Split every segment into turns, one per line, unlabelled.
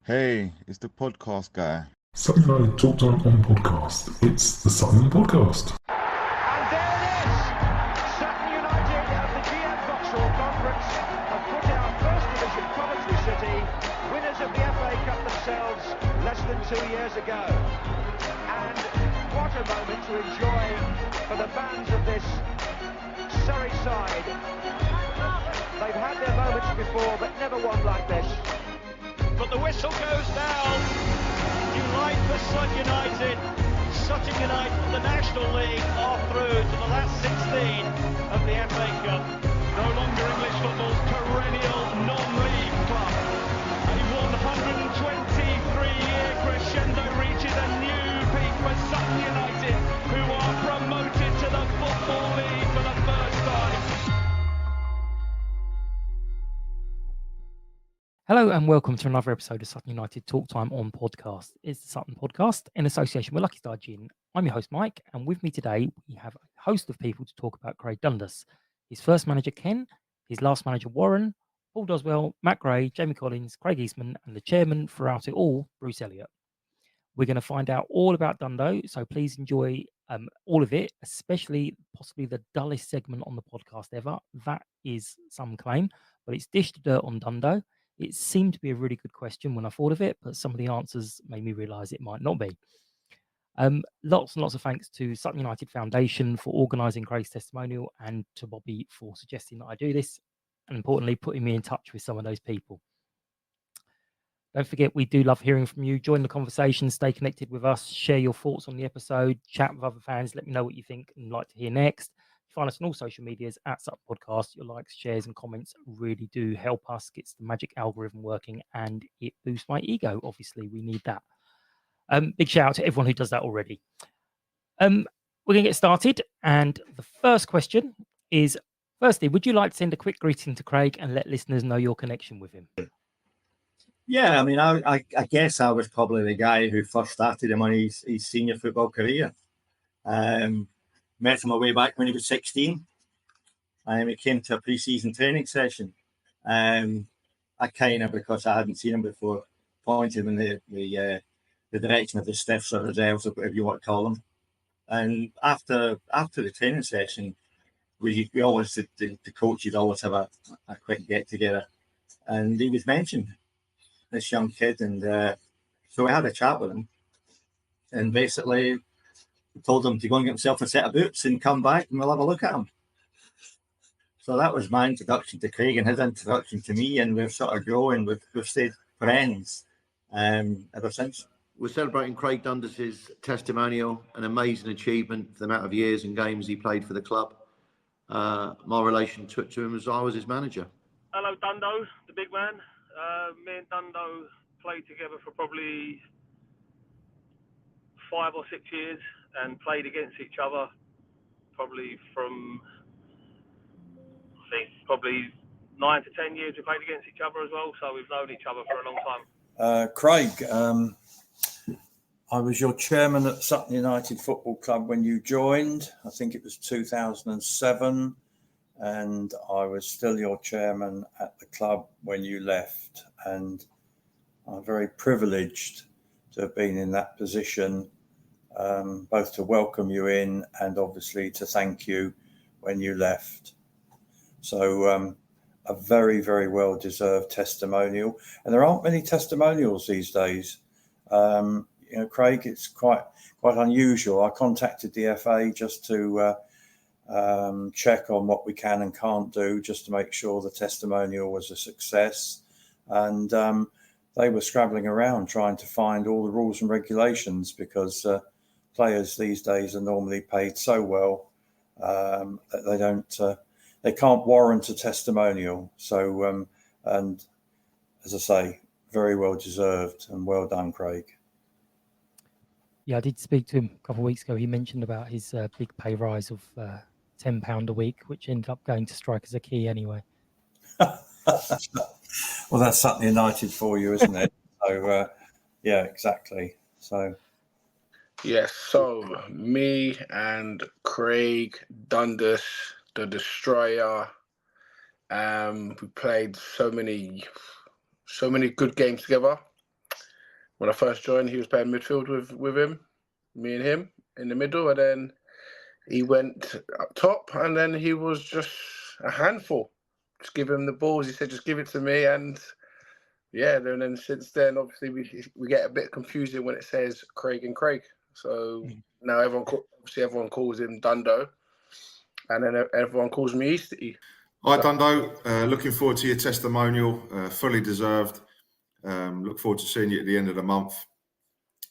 Hey, it's the podcast guy.
Sutton United Talk Time on podcast. It's the Sutton Podcast.
And there it is! Sutton United of the GM Vauxhall Conference have put out First Division Coventry City, winners of the FA Cup themselves less than 2 years ago. And what a moment to enjoy for the fans of this Surrey side. They've had their moments before, but never one like this.
But the whistle goes down. Delight for Sutton United. Sutton United from the National League are through to the last 16 of the FA Cup. No longer English football's perennial non-league club. A 123-year crescendo reaches a new peak for Sutton United, who are promoted to the Football League for the first time.
Hello and welcome to another episode of Sutton United Talk Time on podcast. It's the Sutton Podcast in association with Lucky Star Gin. I'm your host Mike, and with me today we have a host of people to talk about Craig Dundas, his first manager Ken, his last manager Warren, Paul Doswell, Matt Gray, Jamie Collins, Craig Eastmond, and the chairman throughout it all, Bruce Elliott. We're going to find out all about Dundo, so please enjoy all of it, especially possibly the dullest segment on the podcast ever. That is some claim, but it's Dish the Dirt on Dundo. It seemed to be a really good question when I thought of it, but some of the answers made me realise it might not be. Lots and lots of thanks to Sutton United Foundation for organising Craig's testimonial, and to Bobby for suggesting that I do this, and importantly, putting me in touch with some of those people. Don't forget, we do love hearing from you. Join the conversation, stay connected with us, share your thoughts on the episode, chat with other fans, let me know what you think and like to hear next. Find us on all social medias at Sutton Podcast. Your likes, shares, and comments really do help us get the magic algorithm working, and it boosts my ego. Obviously, we need that. Big shout out to everyone who does that already. We're going to get started, and the first question is: firstly, would you like to send a quick greeting to Craig and let listeners know your connection with him?
Yeah, I mean, I guess I was probably the guy who first started him on his senior football career. Met him away back when he was 16. He came to a pre-season training session. I kind of, because I hadn't seen him before, pointed him in the direction of the stiffs or reserves, or whatever you want to call them. And after the training session, we always, the coaches always have a quick get together, and he was mentioned, this young kid, and so we had a chat with him, and basically told him to go and get himself a set of boots and come back and we'll have a look at him. So that was my introduction to Craig and his introduction to me, and we've sort of grown, we've stayed friends ever since.
We're celebrating Craig Dundas' testimonial, an amazing achievement for the amount of years and games he played for the club. My relation to him as I was his manager.
Hello, Dundo, the big man. Me and Dundo played together for probably 5 or 6 years and played against each other probably from, I think, probably 9 to 10 years we played against each other as well, so we've known each other for a long time.
Craig, I was your chairman at Sutton United Football Club when you joined. I think it was 2007, and I was still your chairman at the club when you left, and I'm very privileged to have been in that position, both to welcome you in and obviously to thank you when you left. So a very, very well-deserved testimonial. And there aren't many testimonials these days. Craig, it's quite unusual. I contacted the FA just to check on what we can and can't do, just to make sure the testimonial was a success. And they were scrabbling around trying to find all the rules and regulations, because players these days are normally paid so well that they can't warrant a testimonial. So, and as I say, very well deserved and well done, Craig.
Yeah, I did speak to him a couple of weeks ago. He mentioned about his big pay rise of £10 a week, which ended up going to strike as a key anyway.
Well, that's Sutton United for you, isn't it? So, yeah, exactly. So,
yes. So me and Craig Dundas, the Destroyer, we played so many good games together. when I first joined, he was playing midfield with him, me and him in the middle, and then he went up top, and then he was just a handful. Just give him the balls. He said, "Just give it to me," and yeah. And then since then, obviously, we get a bit confusing when it says Craig and Craig. So now everyone calls him Dundo, and then everyone calls me Easty.
Hi, Dundo. Looking forward to your testimonial. Fully deserved. Look forward to seeing you at the end of the month.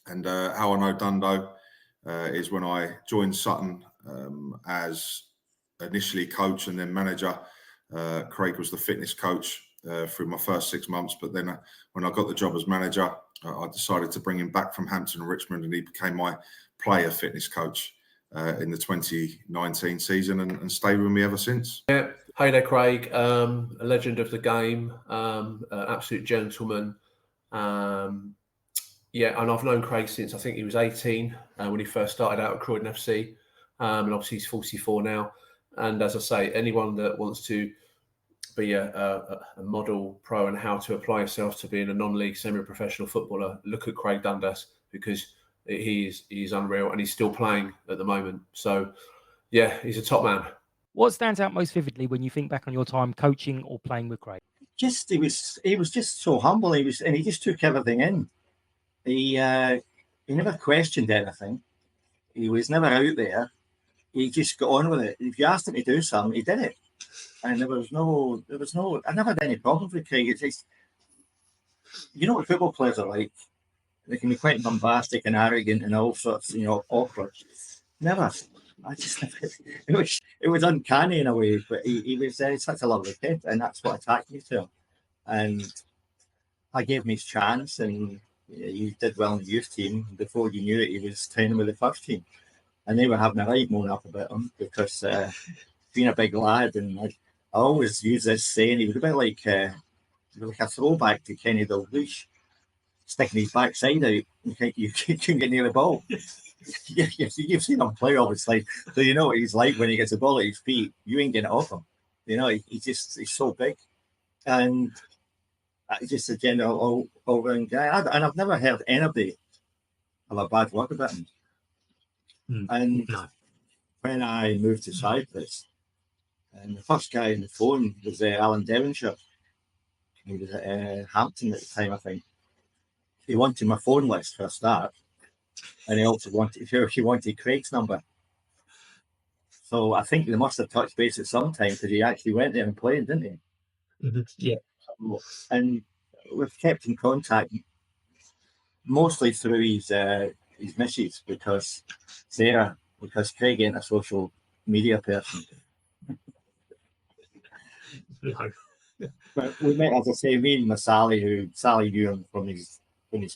And how I know Dundo is when I joined Sutton as initially coach and then manager. Craig was the fitness coach through my first 6 months. But then when I got the job as manager, I decided to bring him back from Hampton and Richmond, and he became my player fitness coach in the 2019 season and stayed with me ever since.
Yeah. Hey there, Craig. A legend of the game, absolute gentleman. Yeah, and I've known Craig since I think he was 18 when he first started out at Croydon FC. And obviously he's 44 now. And as I say, anyone that wants to be a model pro and how to apply yourself to being a non-league semi-professional footballer, look at Craig Dundas, because he's unreal and he's still playing at the moment. So, yeah, he's a top man.
What stands out most vividly when you think back on your time coaching or playing with Craig?
He was just so humble. He just took everything in. He never questioned anything. He was never out there. He just got on with it. If you asked him to do something, he did it. And I never had any problems with Craig. It's just, you know what football players are like. They can be quite bombastic and arrogant and all sorts, awkward. Never. I just never. It was uncanny in a way, but he was such a lovely kid, and that's what attracted me to him. And I gave him his chance, and he did well in the youth team. Before you knew it, he was training with the first team, and they were having a right moan up about him because being a big lad, and I always use this saying, he was a bit like a throwback to Kenny Dalglish, sticking his backside out. You couldn't get near the ball. Yeah, you've seen him play, obviously, so you know what he's like when he gets the ball at his feet. You ain't getting it off him. He's so big, and he's just a general all-round guy. And I've never heard anybody have a bad word about him. And when I moved to Cyprus, and the first guy on the phone was Alan Devonshire. He was at Hampton at the time, I think. He wanted my phone list for a start. And he also wanted Craig's number. So I think they must have touched base at some time, because he actually went there and played, didn't he?
Mm-hmm. Yeah.
And we've kept in contact mostly through his missus, because Craig ain't a social media person.
No.
But we met, as I say, me and Sally knew him from his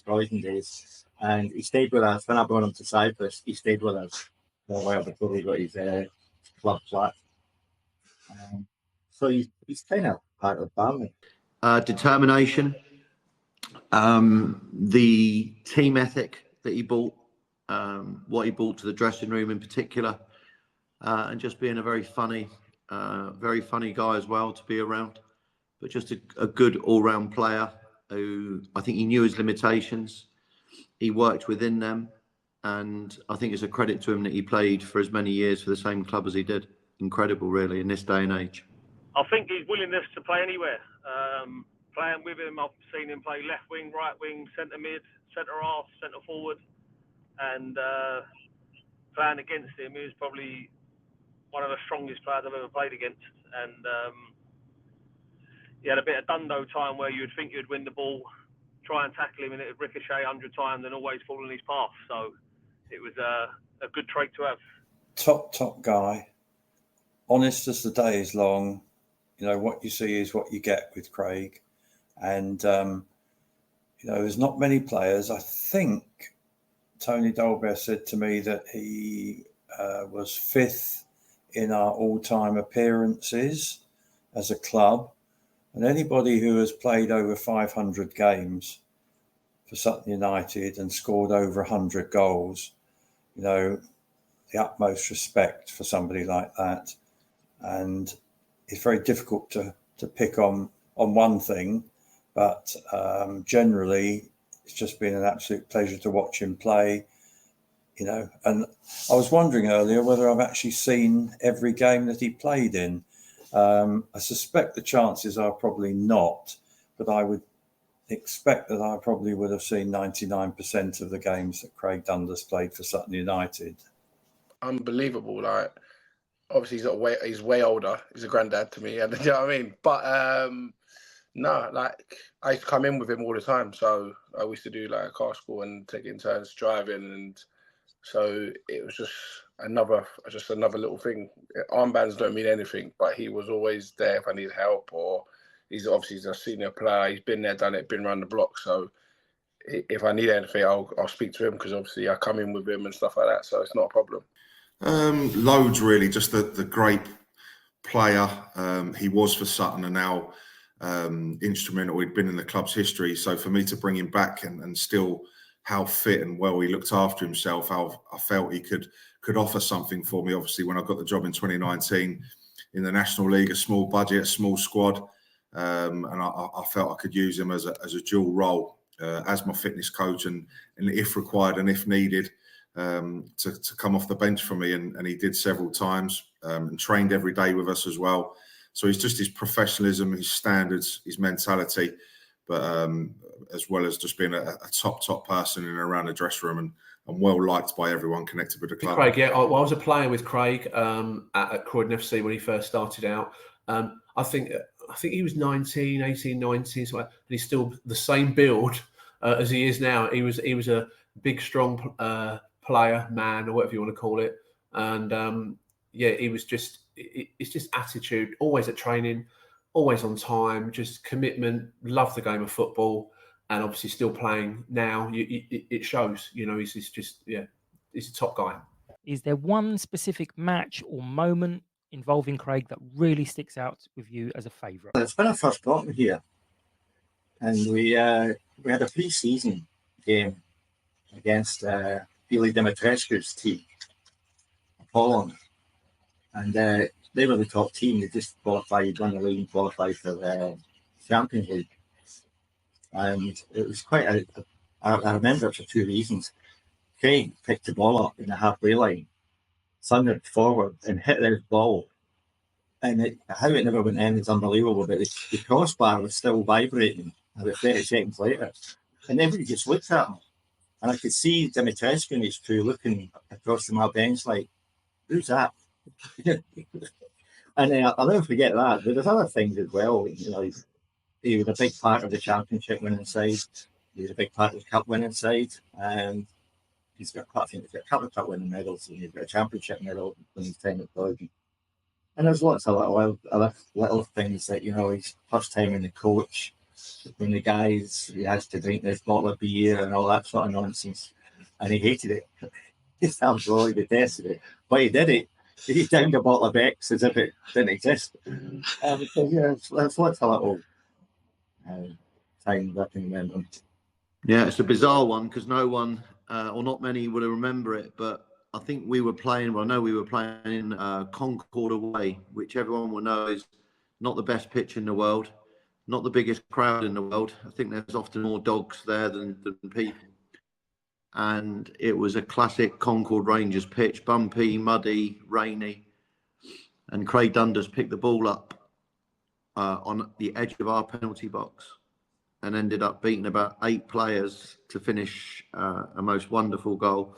Croydon days. And he stayed with us. When I brought him to Cyprus, he stayed with us for a while before he got his club flat. So he's kind of part of the family.
Determination, the team ethic that he brought, what he brought to the dressing room in particular, and just being a very funny guy as well to be around, but just a good all-round player who I think he knew his limitations. He worked within them, and I think it's a credit to him that he played for as many years for the same club as he did. Incredible, really, in this day and age.
I think his willingness to play anywhere. Playing with him, I've seen him play left wing, right wing, centre mid, centre half, centre forward, and playing against him, he was probably one of the strongest players I've ever played against. And he had a bit of Dundo time where you'd think you'd win the ball, try and tackle him, and it would ricochet 100 times and always fall in his path. So it was a good trait to have.
Top guy, honest as the day is long. What you see is what you get with Craig. And, there's not many players. I think Tony Dolbear said to me that he was 5th in our all-time appearances as a club. And anybody who has played over 500 games for Sutton United and scored over 100 goals, the utmost respect for somebody like that. And it's very difficult to pick on one thing, but generally it's just been an absolute pleasure to watch him play. You know, and I was wondering earlier whether I've actually seen every game that he played in. I suspect the chances are probably not, but I would expect that I probably would have seen 99% of the games that Craig Dundas played for Sutton United.
Unbelievable. Like, obviously he's way older. He's a granddad to me, and you know what I mean? But no, like, I used to come in with him all the time. So I used to do like a car school and taking turns driving, and so it was just another little thing. Armbands don't mean anything, but he was always there if I need help, or he's a senior player. He's been there, done it, been around the block. So if I need anything, I'll speak to him, because obviously I come in with him and stuff like that. So it's not a problem.
Loads, really. Just the great player he was for Sutton, and now instrumental. He'd been in the club's history. So for me to bring him back and still how fit and well he looked after himself, how I felt he could offer something for me. Obviously, when I got the job in 2019 in the National League, a small budget, a small squad, and I felt I could use him as a dual role, as my fitness coach, and if required and if needed, to come off the bench for me. And he did several times, and trained every day with us as well. So it's just his professionalism, his standards, his mentality, but as well as just being a top person in and around the dressing room, and well liked by everyone connected with the club.
Craig, yeah, I was a player with Craig at Croydon FC when he first started out. I think he was 18, 19, so, and he's still the same build as he is now. He was a big, strong player, man, or whatever you want to call it. And yeah, he was just, it's just attitude, always at training, always on time, just commitment, love the game of football, and obviously still playing now. It shows, you know, he's just, yeah, he's a top guy.
Is there one specific match or moment involving Craig that really sticks out with you as a favourite?
It's when I first got him here, and we had a pre-season game against Billy Dimitrescu's team, Poland, and they were the top team. They just qualified, won the league, and qualified for the Champions League, and it was quite I remember it for two reasons. Craig picked the ball up in the halfway line, thundered forward and hit this ball. And how it never went in is unbelievable, but the crossbar was still vibrating about 30 seconds later. And everybody just looked at him. And I could see Dimitrescu and his crew looking across from our bench like, who's that? And I'll never forget that. But there's other things as well. You know, he was a big part of the championship winning side. He was a big part of the cup winning side. He's got a couple of cup winning medals, and he's got a championship medal when he's 10 at Croydon. And there's lots of little things that, you know, his first time in the coach, when the guys, he has to drink this bottle of beer and all that sort of nonsense. And he hated it. He absolutely detested it. But he did it. He downed a bottle of X as if it didn't exist. So, yeah, there's lots of little times I can remember.
Yeah, it's a bizarre one because no one, or not many, would remember it. But I think we were playing, well, I know we were playing in Concord away, which everyone will know is not the best pitch in the world, not the biggest crowd in the world. I think there's often more dogs there than people. And it was a classic Concord Rangers pitch, bumpy, muddy, rainy. And Craig Dundas picked the ball up on the edge of our penalty box and ended up beating about 8 players to finish a most wonderful goal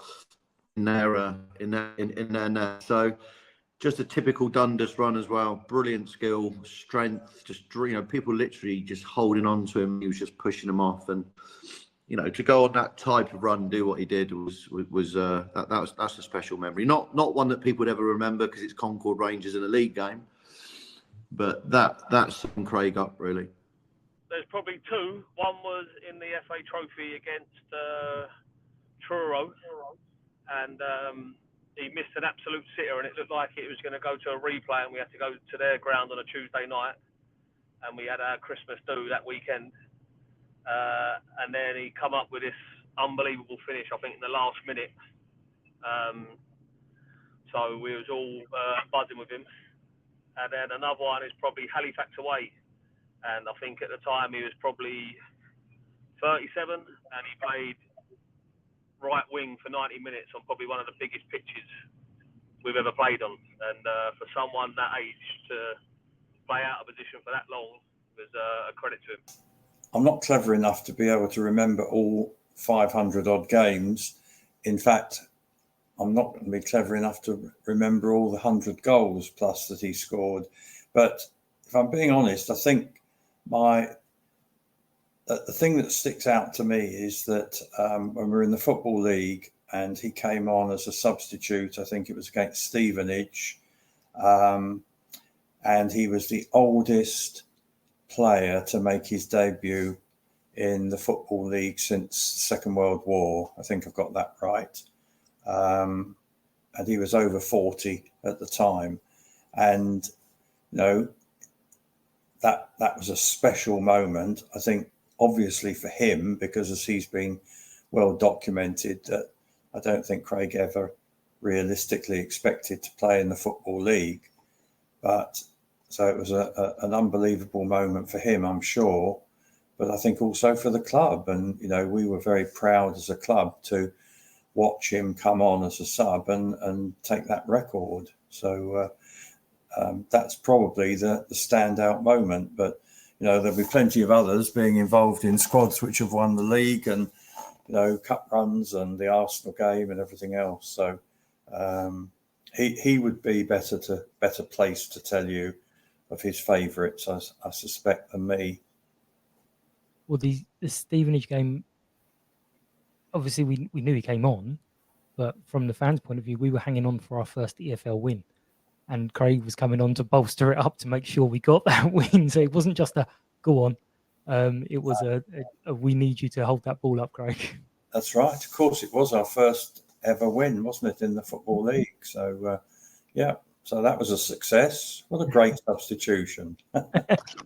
in their net. So just a typical Dundas run as well. Brilliant skill, strength, just, you know, people literally just holding on to him. He was just pushing them off, and you know, to go on that type of run, do what he did that's a special memory. Not one that people would ever remember because it's Concord Rangers in a league game, but that's summed Craig up really.
There's probably two. One was in the FA Trophy against Truro, and he missed an absolute sitter, and it looked like it was going to go to a replay, and we had to go to their ground on a Tuesday night, and we had our Christmas do that weekend. And then he come up with this unbelievable finish, I think, in the last minute. So we was all buzzing with him. And then another one is probably Halifax away. And I think at the time he was probably 37, and he played right wing for 90 minutes on probably one of the biggest pitches we've ever played on. And for someone that age to play out of position for that long was a credit to him.
I'm not clever enough to be able to remember all 500 odd games. In fact, I'm not going to be clever enough to remember all the 100 goals plus that he scored. But if I'm being honest, I think the thing that sticks out to me is that when we were in the Football League and he came on as a substitute, I think it was against Stevenage, and he was the oldest player to make his debut in the Football League since the Second World War. I think I've got that right. And he was over 40 at the time. And, you know, that was a special moment, I think, obviously for him, because as he's been well documented, that I don't think Craig ever realistically expected to play in the Football League. But so it was an unbelievable moment for him, I'm sure, but I think also for the club. And, you know, we were very proud as a club to watch him come on as a sub and take that record. So that's probably the standout moment. But, you know, there'll be plenty of others being involved in squads which have won the league and, you know, cup runs and the Arsenal game and everything else. So he would be better placed to tell you of his favourites, I suspect, than me.
Well, the Stevenage game, obviously we knew he came on, but from the fans' point of view, we were hanging on for our first EFL win. And Craig was coming on to bolster it up to make sure we got that win. So it wasn't just a go on. It was a we need you to hold that ball up, Craig.
That's right. Of course, it was our first ever win, wasn't it, in the Football League? So, yeah. So that was a success. What a great substitution.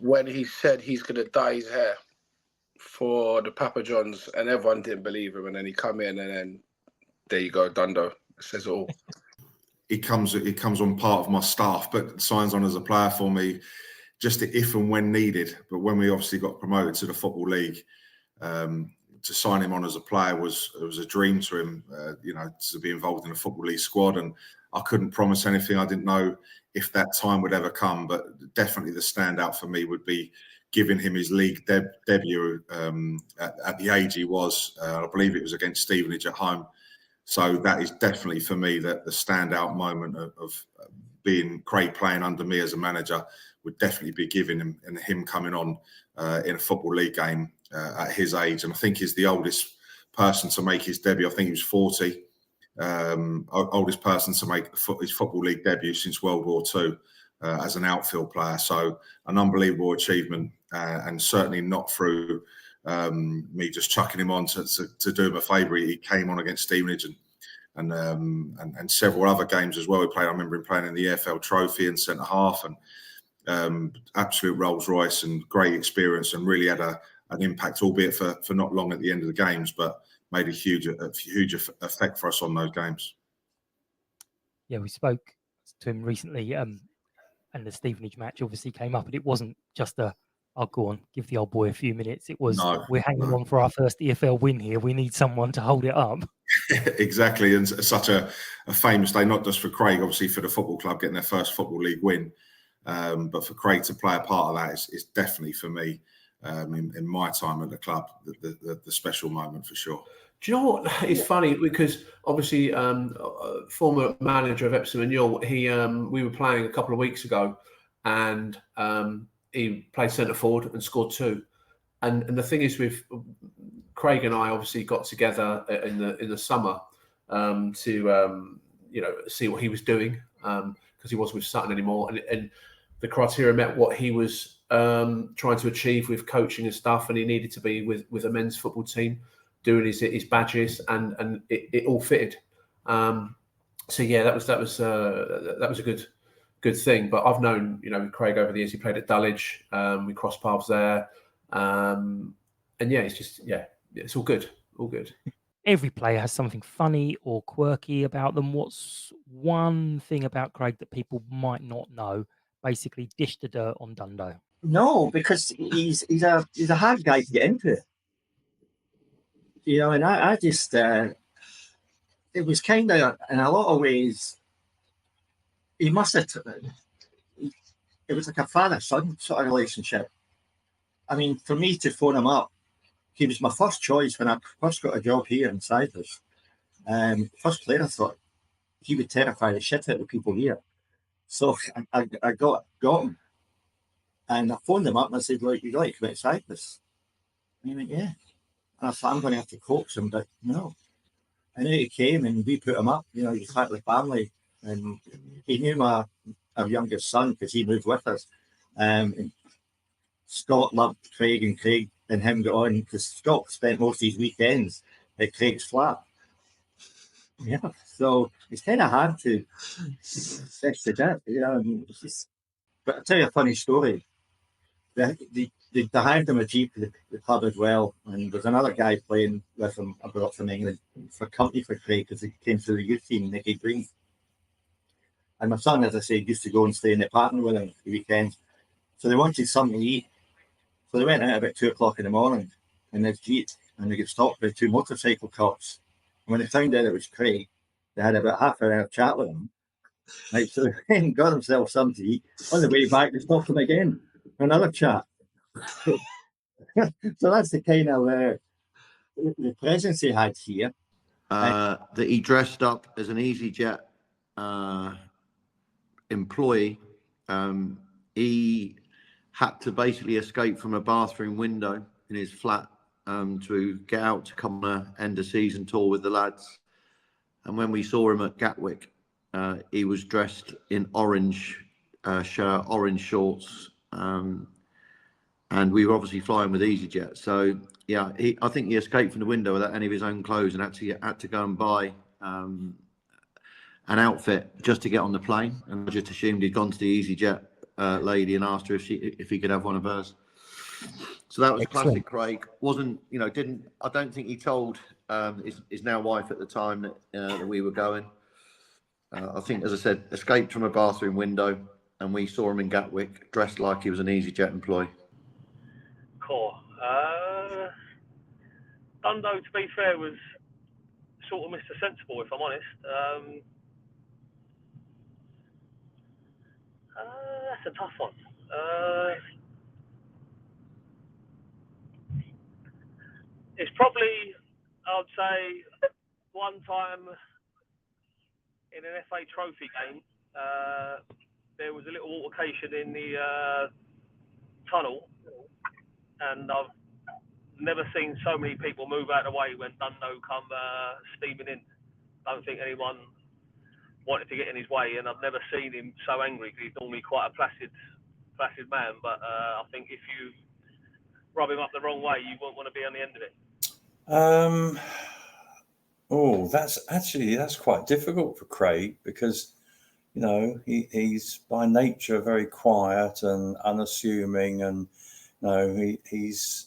When he said he's going to dye his hair for the Papa Johns, and everyone didn't believe him, and then he come in, and then there you go, Dundo. It says it all.
He comes on part of my staff, but signs on as a player for me just if and when needed. But when we obviously got promoted to the Football League, to sign him on as a player was a dream to him, you know, to be involved in a Football League squad. And I couldn't promise anything. I didn't know if that time would ever come, but definitely the standout for me would be giving him his league debut at the age he was. I believe it was against Stevenage at home. So that is definitely for me that the standout moment of being Craig playing under me as a manager would definitely be giving him coming on in a Football League game at his age. And I think he's the oldest person to make his debut. I think he was 40. Oldest person to make his Football League debut since World War II as an outfield player. So an unbelievable achievement, and certainly not through me just chucking him on to do him a favour. He came on against Stevenage and several other games as well. He played. I remember him playing in the EFL Trophy in centre half, and absolute Rolls Royce and great experience, and really had an impact, albeit for not long at the end of the games, but made a huge effect for us on those games.
Yeah, we spoke to him recently, and the Stevenage match obviously came up, and it wasn't just I'll go on, give the old boy a few minutes. It was, we're hanging on for our first EFL win here. We need someone to hold it up.
Exactly, and such a famous day, not just for Craig, obviously for the football club getting their first Football League win, but for Craig to play a part of that is definitely for me, in my time at the club, the special moment for sure.
Do you know what? It's funny because obviously, former manager of Epsom and Newell, we were playing a couple of weeks ago, and he played centre forward and scored 2. And the thing is, with Craig and I, obviously got together in the summer to see what he was doing, because he wasn't with Sutton anymore, and the criteria met what he was trying to achieve with coaching and stuff, and he needed to be with a men's football team, doing his badges, and it all fitted. So yeah, that was a good thing. But I've known Craig over the years. He played at Dulwich. We crossed paths there, and yeah, it's all good, all good.
Every player has something funny or quirky about them. What's one thing about Craig that people might not know? Basically, dish the dirt on Dundo.
No, because he's a hard guy to get into. You know, and I just, it was kind of, in a lot of ways, he must have, it was like a father-son sort of relationship. I mean, for me to phone him up, he was my first choice when I first got a job here in Cyprus. First player I thought, he would terrify the shit out of people here. So I got him. And I phoned him up and I said, look, you'd like to come out to Cyprus? And he went, yeah. And I thought, I'm going to have to coax him, but no. And then he came and we put him up, you know, he was part of the family. And he knew our youngest son because he moved with us. And Scott loved Craig, and Craig and him got on because Scott spent most of his weekends at Craig's flat. Yeah, so it's kind of hard to fix the debt, you know. It's just, but I'll tell you a funny story. They hired him a Jeep for the club as well, and there's another guy playing with him I brought from England for company for Craig because he came through the youth team, Nicky Green. And my son, as I said, used to go and stay in the apartment with him for the weekends. So they wanted something to eat. So they went out about 2 o'clock in the morning in this Jeep, and they got stopped by 2 motorcycle cops. And when they found out it was Craig, they had about half an hour chat with him. Right, so they went and got themselves something to eat. On the way back, they stopped him again for another chat. So that's the kind of the presence he had here.
That he dressed up as an EasyJet employee. He had to basically escape from a bathroom window in his flat to get out to come on an end of season tour with the lads. And when we saw him at Gatwick, he was dressed in orange shirt, orange shorts, and we were obviously flying with EasyJet. So yeah, I think he escaped from the window without any of his own clothes and had to go and buy an outfit just to get on the plane. And I just assumed he'd gone to the EasyJet lady and asked her if he could have one of hers. So that was
Excellent.
classic Craig. I don't think he told his now wife at the time that we were going. I think, as I said, escaped from a bathroom window, and we saw him in Gatwick dressed like he was an EasyJet employee.
Cool. Dundo, to be fair, was sort of Mr. Sensible, if I'm honest. That's a tough one. It's probably, I'd say, one time in an FA Trophy game, there was a little altercation in the tunnel, and I've never seen so many people move out of the way when Dundo come steaming in. I don't think anyone wanted to get in his way, and I've never seen him so angry because he's normally quite a placid man. But I think if you rub him up the wrong way, you won't want to be on the end of it.
That's quite difficult for Craig because, you know, he's by nature very quiet and unassuming, and you know, he's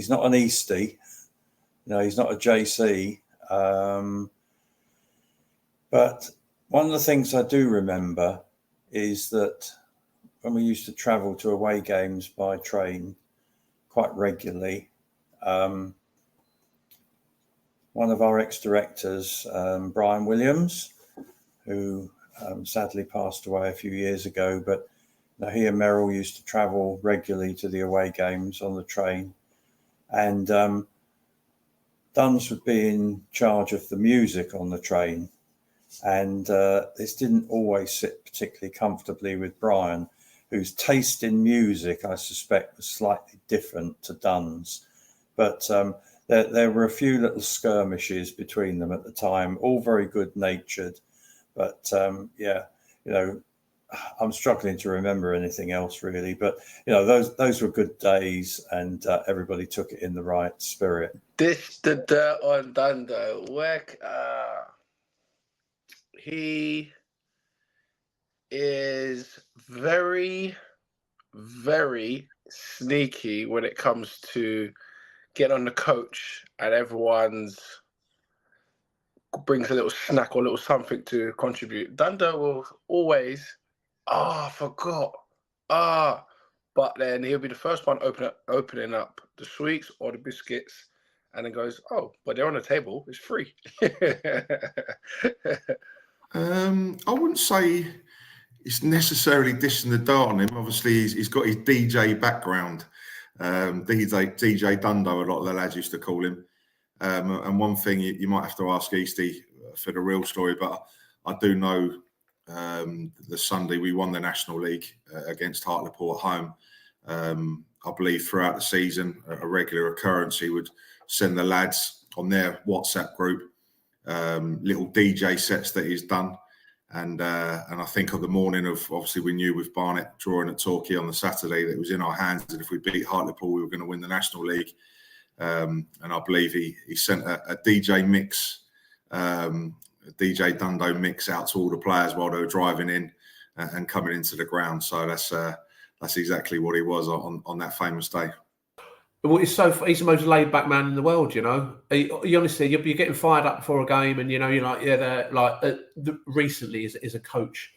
not an Eastie, you know, he's not a JC. But one of the things I do remember is that when we used to travel to away games by train quite regularly, one of our ex-directors, Brian Williams, who sadly passed away a few years ago, but you know, he and Merrill used to travel regularly to the away games on the train. And Duns would be in charge of the music on the train. And this didn't always sit particularly comfortably with Brian, whose taste in music, I suspect, was slightly different to Duns. But there were a few little skirmishes between them at the time, all very good-natured. But yeah, you know, I'm struggling to remember anything else really. But you know, those were good days, and everybody took it in the right spirit.
This the dirt on Dundo. He is very, very sneaky when it comes to getting on the coach, and everyone's brings a little snack or a little something to contribute. Dundo will always, I forgot. But then he'll be the first one opening up the sweets or the biscuits, and then goes, "Oh, but they're on the table. It's free."
I wouldn't say it's necessarily dishing the dart on him. Obviously, he's got his DJ background. DJ Dundo, a lot of the lads used to call him. And one thing you might have to ask Easty for the real story, but I do know the Sunday we won the National League against Hartlepool at home. I believe throughout the season, a regular occurrence, he would send the lads on their WhatsApp group little DJ sets that he's done. And I think on the morning of, obviously we knew with Barnet drawing at Torquay on the Saturday that it was in our hands that if we beat Hartlepool we were going to win the National League. And I believe he sent a DJ mix, a DJ Dundo mix out to all the players while they were driving in and coming into the ground. So that's exactly what he was on that famous day.
Well, he's the most laid back man in the world, you know. You honestly, you're getting fired up before a game, and you know, you're like, yeah, they're like. Recently, as a coach,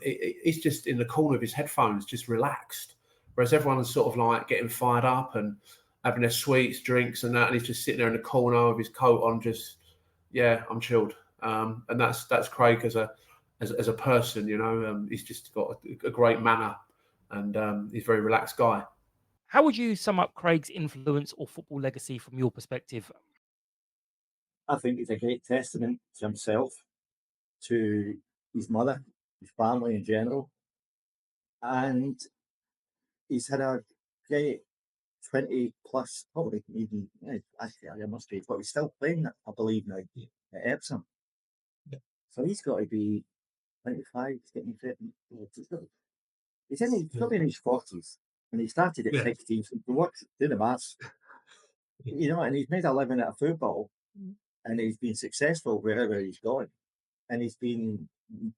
he's just in the corner of his headphones, just relaxed, whereas everyone's sort of like getting fired up and having their sweets, drinks, and that, and he's just sitting there in the corner with his coat on, just I'm chilled. And that's Craig as a person, you know. He's just got a great manner, and he's a very relaxed guy.
How would you sum up Craig's influence or football legacy from your perspective?
I think it's a great testament to himself, to his mother, his family in general. And he's had a great 20 plus, probably even, actually I must be, but he's still playing, I believe now, at Epsom. Yeah. So he's got to be 25, he's getting 30. He's got to be in his 40s. And he started at 16, so do the maths. You know, and he's made a living out of football, and he's been successful wherever he's gone. And he's been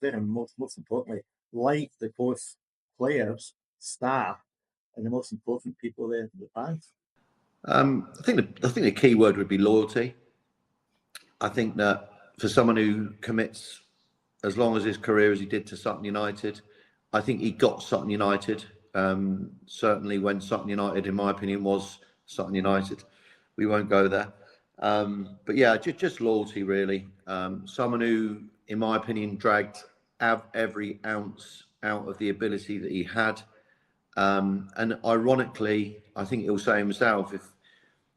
very most importantly, like the both players, staff, and the most important people there, the fans.
I think the key word would be loyalty. I think that for someone who commits as long as his career as he did to Sutton United, I think he got Sutton United. Certainly when Sutton United, in my opinion, was Sutton United. We won't go there. But yeah, just loyalty, really. Someone who, in my opinion, dragged every ounce out of the ability that he had. And ironically, I think he'll say himself, if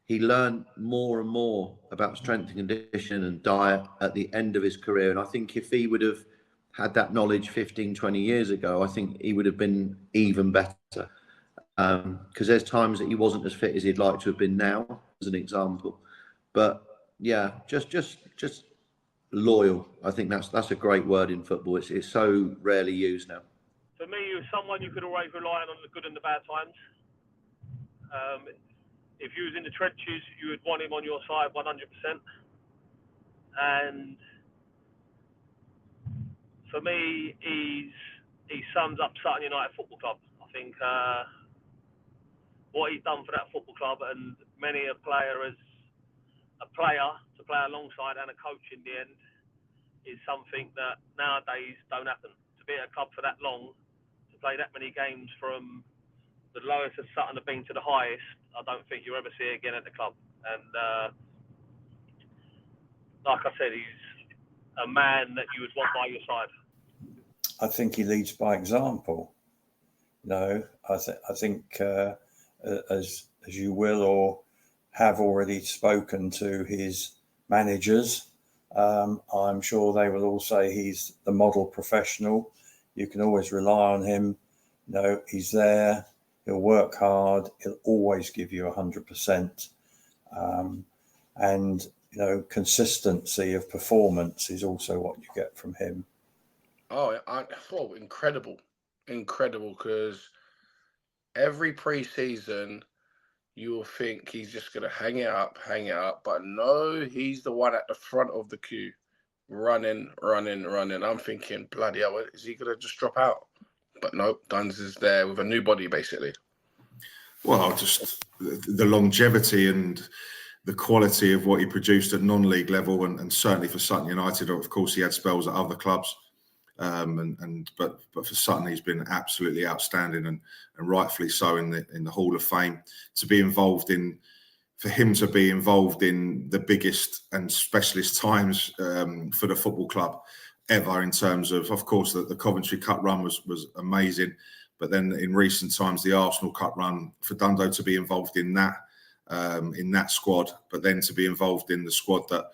he learned more and more about strength and condition and diet at the end of his career. And I think if he would have had that knowledge 15, 20 years ago, I think he would have been even better. Because there's times that he wasn't as fit as he'd like to have been now, as an example. But yeah, just loyal. I think that's a great word in football. It's so rarely used now.
For me, he was someone you could always rely on the good and the bad times. If you was in the trenches, you would want him on your side 100%. And for me, he sums up Sutton United Football Club. I think what he's done for that football club, and many a player as a player to play alongside and a coach in the end, is something that nowadays don't happen. To be at a club for that long, to play that many games from the lowest that Sutton have been to the highest, I don't think you'll ever see it again at the club. And like I said, he's a man that you would want by your side.
I think he leads by example. You know, I think as you will or have already spoken to his managers, I'm sure they will all say he's the model professional. You can always rely on him. You know, he's there. He'll work hard. He'll always give you 100%. And, you know, consistency of performance is also what you get from him.
Oh, incredible. Incredible, because every pre-season you will think he's just going to hang it up. But no, he's the one at the front of the queue, running. I'm thinking, bloody hell, is he going to just drop out? But no, Duns is there with a new body, basically.
Well, just the longevity and the quality of what he produced at non-league level, and certainly for Sutton United. Of course, he had spells at other clubs, but for Sutton, he's been absolutely outstanding, and rightfully so in the Hall of Fame. To be involved in for him to be involved in the biggest and specialist times for the football club ever, in terms of course, the Coventry Cup run was amazing, but then in recent times, the Arsenal Cup run, for Dundo to be involved in that squad, but then to be involved in the squad that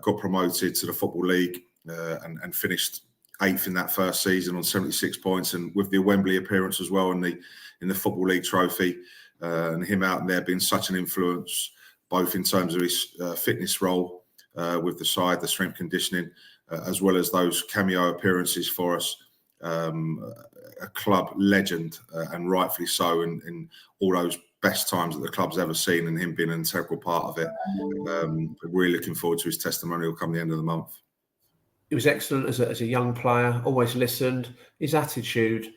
got promoted to the Football League and finished 8th in that first season on 76 points, and with the Wembley appearance as well in the Football League trophy, and him out there being such an influence, both in terms of his fitness role with the side, the strength conditioning, as well as those cameo appearances for us. A club legend, and rightfully so, in all those best times that the club's ever seen, and him being an integral part of it. Really looking forward to his testimonial come the end of the month.
He was excellent as a young player, always listened. His attitude,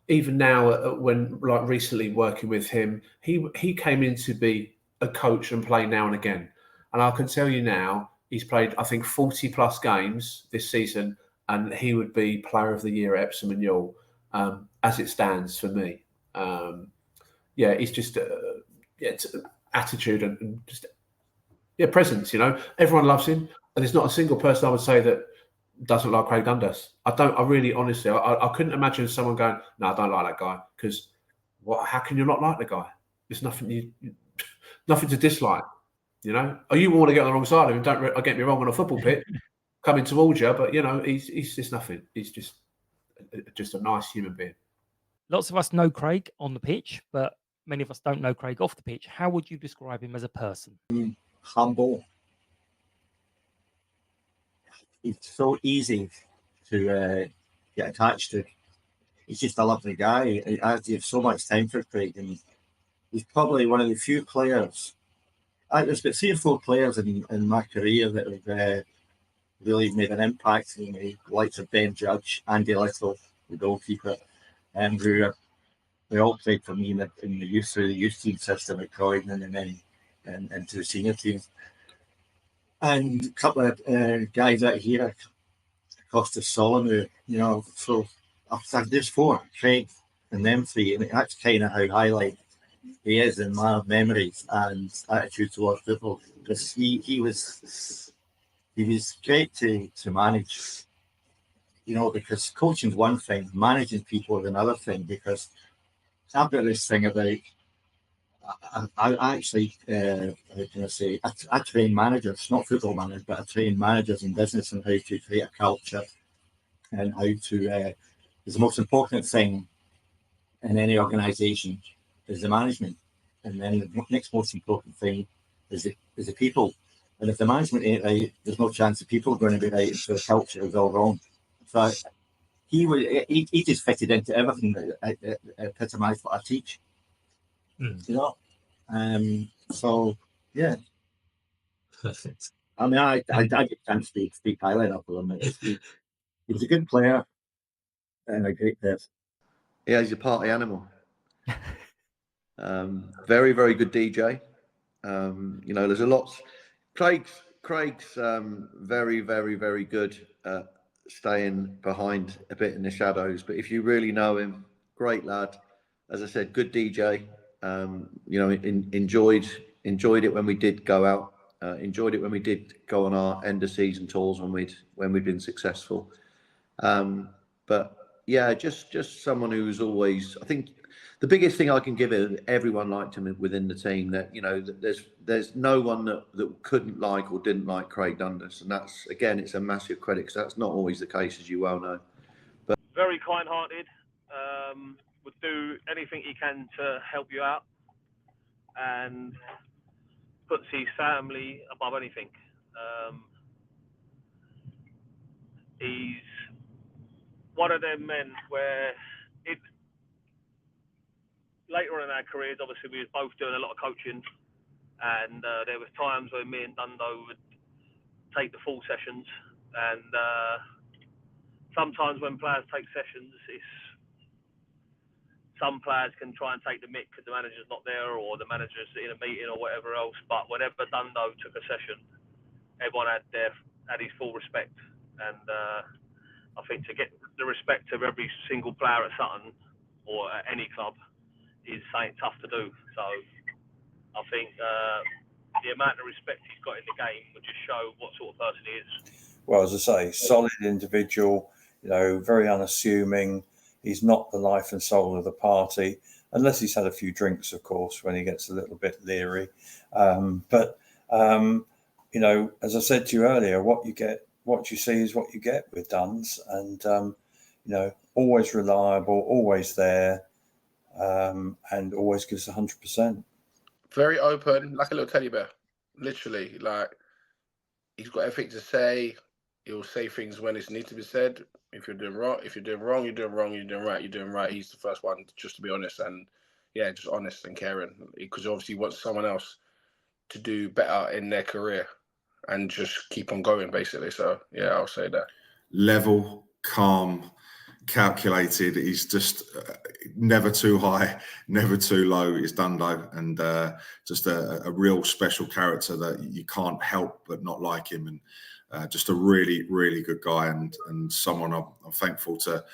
even now, when like recently working with him, he came in to be a coach and play now and again. And I can tell you now, he's played, I think, 40 plus games this season, and he would be Player of the Year at Epsom and Ewell, as it stands for me. He's just attitude and just presence. Everyone loves him, and there's not a single person I would say that doesn't like Craig Dundas. I really, honestly, I couldn't imagine someone going, "No, I don't like that guy," because how can you not like the guy? There's nothing nothing to dislike. Oh, you want to get on the wrong side of him? Don't get me wrong, on a football pitch, coming towards you, but he's just nothing. He's just a nice human being.
Lots of us know Craig on the pitch, but many of us don't know Craig off the pitch. How would you describe him as a person?
Humble. It's so easy to get attached to. He's just a lovely guy. I have so much time for Craig, and he's probably one of the few players. There's about 3 or 4 players in my career that have really made an impact on me, likes of Ben Judge, Andy Little, the goalkeeper, and we all played for me in the youth, through the youth team system at Croydon, and then into the senior team. And a couple of guys out here, Costa Solomon, so there's 4, Craig and them 3, and that's kind of how highlight he is in my memories and attitude towards football. Because he was great to manage, because coaching's one thing, managing people is another thing. Because I've got this thing about, I actually, how can I say, I train managers, not football managers, but I train managers in business and how to create a culture, and how to, is the most important thing in any organisation is the management. And then the next most important thing is the people. And if the management ain't right, there's no chance the people are going to be right, so the culture is all wrong. So he just fitted into everything that epitomised what I teach. So yeah.
Perfect.
I mean, I can't speak highly of him. He was a good player and a great person.
Yeah, he's a party animal. Very, very good DJ. There's a lot. Craig's very, very, very good at staying behind a bit in the shadows. But if you really know him, great lad. As I said, good DJ. Enjoyed it when we did go out. Enjoyed it when we did go on our end of season tours when we'd been successful. But yeah, just someone who's always, I think, the biggest thing I can give it, everyone liked him within the team. That there's no one that couldn't like or didn't like Craig Dundas, and that's, again, it's a massive credit, because that's not always the case, as you well know. But
very kind-hearted. Would do anything he can to help you out, and puts his family above anything. He's one of them men where later on in our careers, obviously, we was both doing a lot of coaching, and there was times when me and Dundo would take the full sessions, and sometimes when players take sessions, some players can try and take the mick because the manager's not there, or the manager's in a meeting or whatever else. But whenever Dundo took a session, everyone had his full respect, and I think to get the respect of every single player at Sutton or at any club is something tough to do. So I think the amount of respect he's got in the game would just show what sort of person he is.
Well, as I say, solid individual, very unassuming. He's not the life and soul of the party, unless he's had a few drinks, of course, when he gets a little bit leery. But as I said to you earlier, what you see is what you get with Duns, and always reliable, always there, and always gives 100%.
Very open, like a little teddy bear. Literally, like he's got everything to say. He'll say things when it needs to be said. If you're doing wrong, you're doing wrong. You're doing right. You're doing right. He's the first one just to be honest, and just honest and caring, because obviously he wants someone else to do better in their career and just keep on going, basically. So I'll say that.
Level, calm, calculated. He's just never too high, never too low. Is Dundo, and just a real special character that you can't help but not like him, and just a really, really good guy, and someone I'm thankful to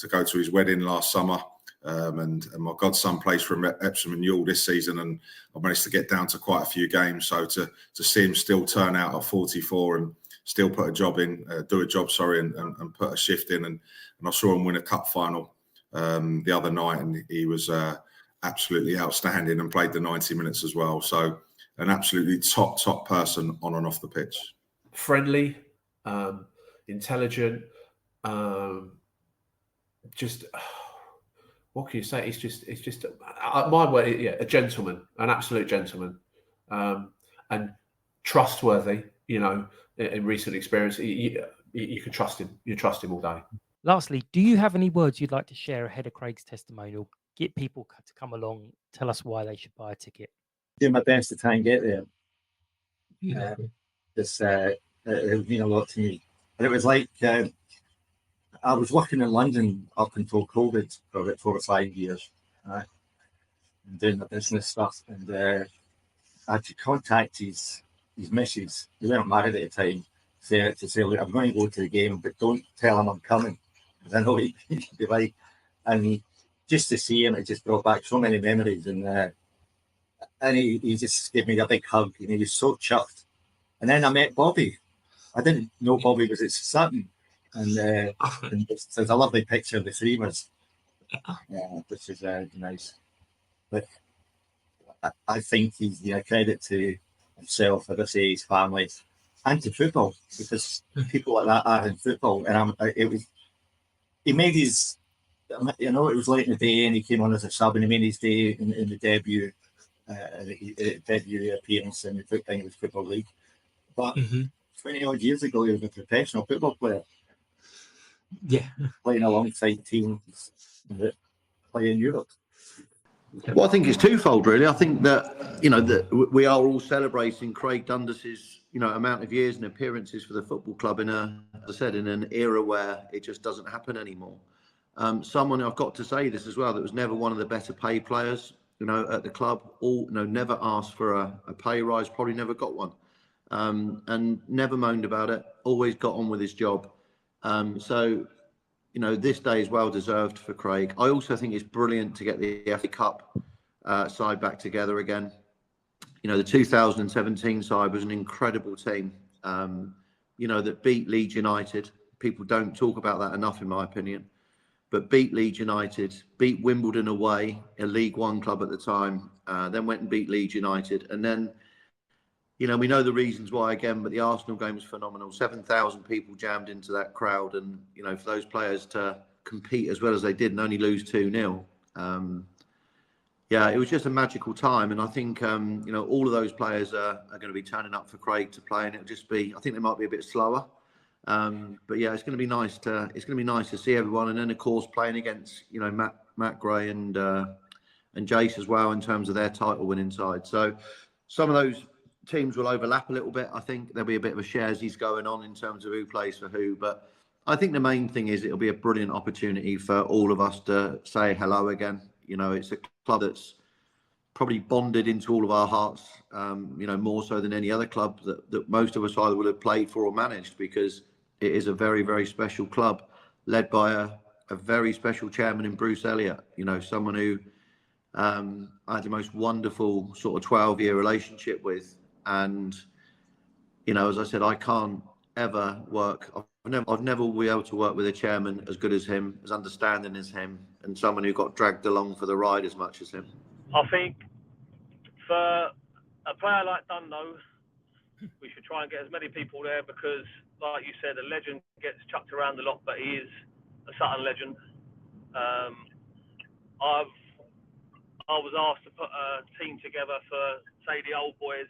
go to his wedding last summer. And my godson plays for Epsom and Ewell this season, and I managed to get down to quite a few games. So to see him still turn out at 44 and still put a job in, and put a shift in, and I saw him win a cup final the other night, and he was absolutely outstanding and played the 90 minutes as well. So an absolutely top person on and off the pitch.
Friendly, intelligent, just what can you say? It's just my way. A gentleman, an absolute gentleman, and trustworthy. In recent experience, you can trust him. You trust him all day.
Lastly, do you have any words you'd like to share ahead of Craig's testimonial? Get people to come along. Tell us why they should buy a ticket.
Do my best to try and get there. It mean a lot to me. And it was like I was working in London up until COVID for about 4 or 5 years, and doing the business stuff. And I had to contact his missus. We weren't married at the time. To say, look, I'm going to go to the game, but don't tell him I'm coming, because I know he can be like. And just to see him, it just brought back so many memories. And he just gave me a big hug, and he was so chuffed. And then I met Bobby. I didn't know Bobby was at Sutton, and there's a lovely picture of the three of us, which is nice. But I think he's a credit to himself, as I say, his family, and to football, because people like that are in football. And he made his, it was late in the day, and he came on as a sub, and he made his day in the debut appearance in the Football League. But 20 odd years ago, he was a professional football player.
Yeah.
Playing alongside teams that play in Europe.
Well, I think it's twofold, really. I think that, that we are all celebrating Craig Dundas's, amount of years and appearances for the football club in an era where it just doesn't happen anymore. Someone, I've got to say this as well, that was never one of the better paid players, at the club. Never asked for a pay rise, probably never got one. And never moaned about it, always got on with his job. So, this day is well deserved for Craig. I also think it's brilliant to get the FA Cup side back together again. The 2017 side was an incredible team, that beat Leeds United. People don't talk about that enough, in my opinion. But beat Leeds United, beat Wimbledon away, a League One club at the time, then went and beat Leeds United. And then, we know the reasons why again, but the Arsenal game was phenomenal. 7,000 people jammed into that crowd. And, for those players to compete as well as they did and only lose 2-0. It was just a magical time. And I think, all of those players are going to be turning up for Craig to play. And it'll just be, I think they might be a bit slower. But it's going to be nice to see everyone. And then, of course, playing against, Matt Gray and Jace as well in terms of their title winning side. So some of those teams will overlap a little bit. I think there'll be a bit of a sharesies going on in terms of who plays for who. But I think the main thing is it'll be a brilliant opportunity for all of us to say hello again. It's a club that's probably bonded into all of our hearts, more so than any other club that most of us either will have played for or managed, because it is a very, very special club led by a very special chairman in Bruce Elliott, someone who I had the most wonderful sort of 12-year relationship with. And, you know, as I said, I can't ever work. I've never been able to work with a chairman as good as him, as understanding as him, and someone who got dragged along for the ride as much as him.
I think for a player like Dundo, we should try and get as many people there because, like you said, a legend gets chucked around a lot, but he is a Sutton legend. I was asked to put a team together for, say, the old boys,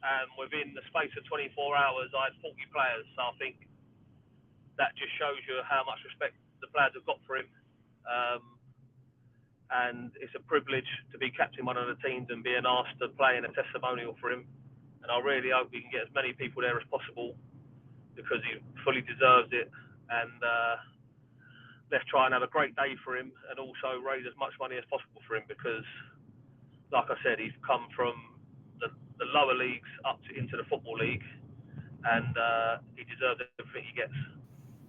and within the space of 24 hours, I had 40 players. So I think that just shows you how much respect the players have got for him. And it's a privilege to be captain one of the teams and being asked to play in a testimonial for him. And I really hope we can get as many people there as possible because he fully deserves it. And let's try and have a great day for him and also raise as much money as possible for him because, like I said, he's come from the lower leagues into the Football League and he deserves everything he gets.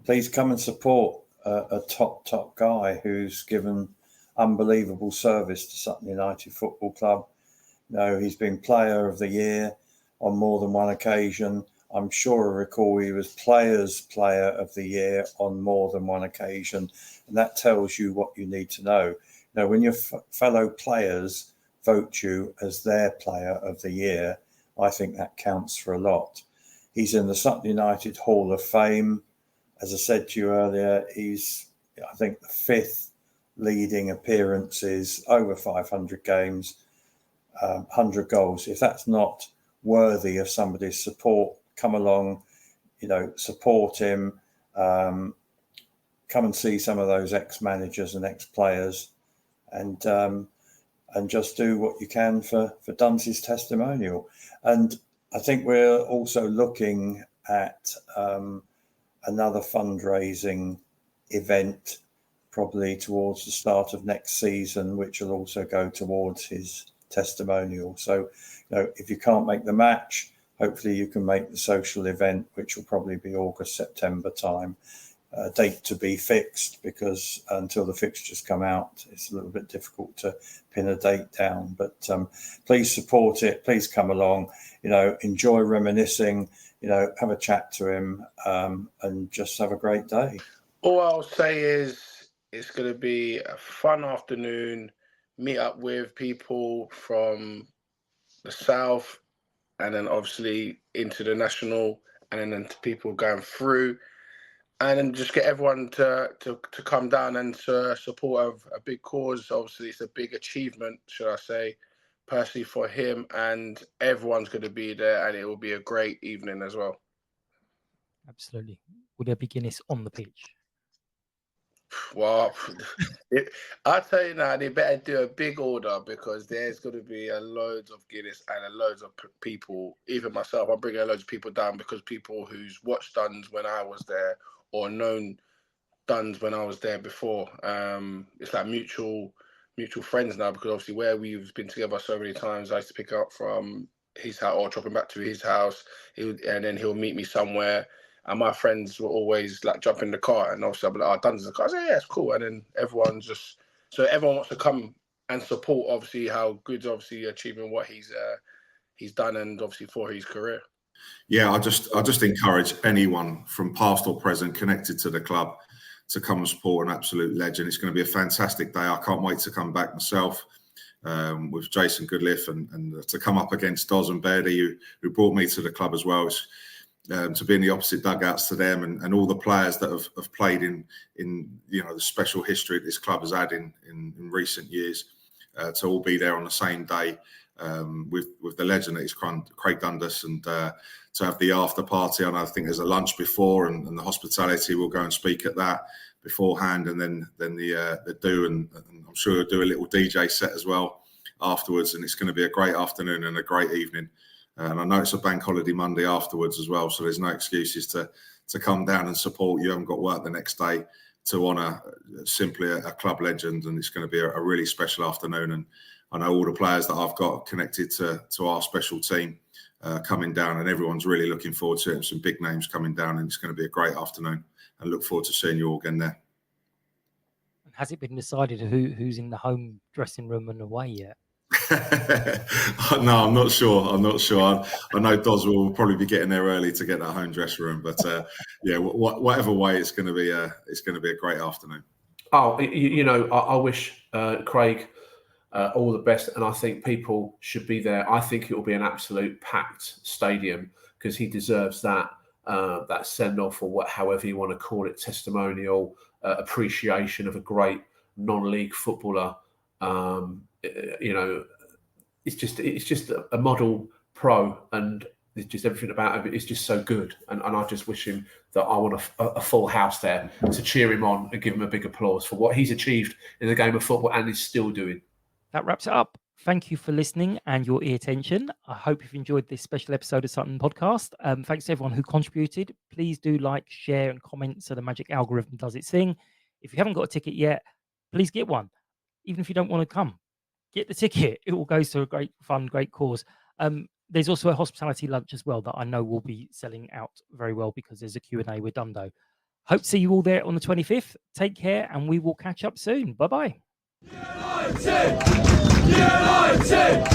Please come and support a top guy who's given unbelievable service to Sutton United Football Club. You know, he's been Player of the Year on more than one occasion. I'm sure I recall he was Players' Player of the Year on more than one occasion. And that tells you what you need to know. You know, when your fellow players vote you as their Player of the Year, I think that counts for a lot. He's in the Sutton United Hall of Fame. As I said to you earlier, he's, I think, the 5th leading appearances, over 500 games, 100 goals. If that's not worthy of somebody's support, come along, you know, support him, come and see some of those ex-managers and ex-players and just do what you can for Dunce's testimonial. And I think we're also looking at another fundraising event probably towards the start of next season, which will also go towards his testimonial. So, you know, if you can't make the match, hopefully you can make the social event, which will probably be August, September time. Date to be fixed because until the fixtures come out, it's a little bit difficult to pin a date down. But please support it. Please come along. You know, enjoy reminiscing. You know, have a chat to him and just have a great day.
All I'll say is it's going to be a fun afternoon. Meet up with people from the south, and then obviously into the national, and then to people going through. And then just get everyone to come down and to support a big cause. Obviously, it's a big achievement, should I say, personally for him. And everyone's going to be there, and it will be a great evening as well.
Absolutely. Will there be Guinness on the pitch?
Well, I'll tell you now, they better do a big order because there's going to be loads of Guinness and loads of people. Even myself, I'm bringing loads of people down because people who's watched Duns when I was there or known Duns when I was there before. It's like mutual friends now because obviously where we've been together so many times, I used to pick up from his house or drop him back to his house, and then he'll meet me somewhere. And my friends will always like jump in the car, and obviously I'll be like, "Oh, Duns in the car." I say, "Yeah, it's cool." And then everyone wants to come and support obviously how good obviously achieving what he's done and obviously for his career.
Yeah, I just encourage anyone from past or present connected to the club to come and support an absolute legend. It's going to be a fantastic day. I can't wait to come back myself with Jason Goodliff and to come up against Dos and Berdy, who brought me to the club as well. It's, to be in the opposite dugouts to them and all the players that have played in you know the special history this club has had in recent years, to all be there on the same day with the legend that is Craig Dundas, and to have the after party. And I think there's a lunch before and the hospitality. We'll go and speak at that beforehand, and then the do and I'm sure we'll do a little DJ set as well afterwards. And it's going to be a great afternoon and a great evening. And I know it's a bank holiday Monday afterwards as well, so there's no excuses to come down and support. You haven't got work the next day to honour simply a club legend, and it's going to be a really special afternoon. And I know all the players that I've got connected to our special team coming down, and everyone's really looking forward to it. Some big names coming down, and it's going to be a great afternoon. And look forward to seeing you all again there.
has it been decided who's in the home dressing room and away yet?
No, I'm not sure. I know Doswell will probably be getting there early to get that home dressing room, but yeah, whatever way, it's going to be a great afternoon.
Oh, I wish Craig all the best, and I think people should be there. I think it will be an absolute packed stadium because he deserves that send off, or however you want to call it, testimonial appreciation of a great non-league footballer. It's just a model pro, and it's just everything about it is just so good. And I just wish him that I want a full house there to cheer him on and give him a big applause for what he's achieved in the game of football and is still doing.
That wraps it up. Thank you for listening and your ear attention. I hope you've enjoyed this special episode of Sutton Podcast. Thanks to everyone who contributed. Please do like, share, and comment so the magic algorithm does its thing. If you haven't got a ticket yet, please get one. Even if you don't want to come, get the ticket. It all goes to a great fun, great cause. There's also a hospitality lunch as well that I know will be selling out very well because there's a Q&A with Dundo. Hope to see you all there on the 25th. Take care, and we will catch up soon. Bye-bye.
United! United!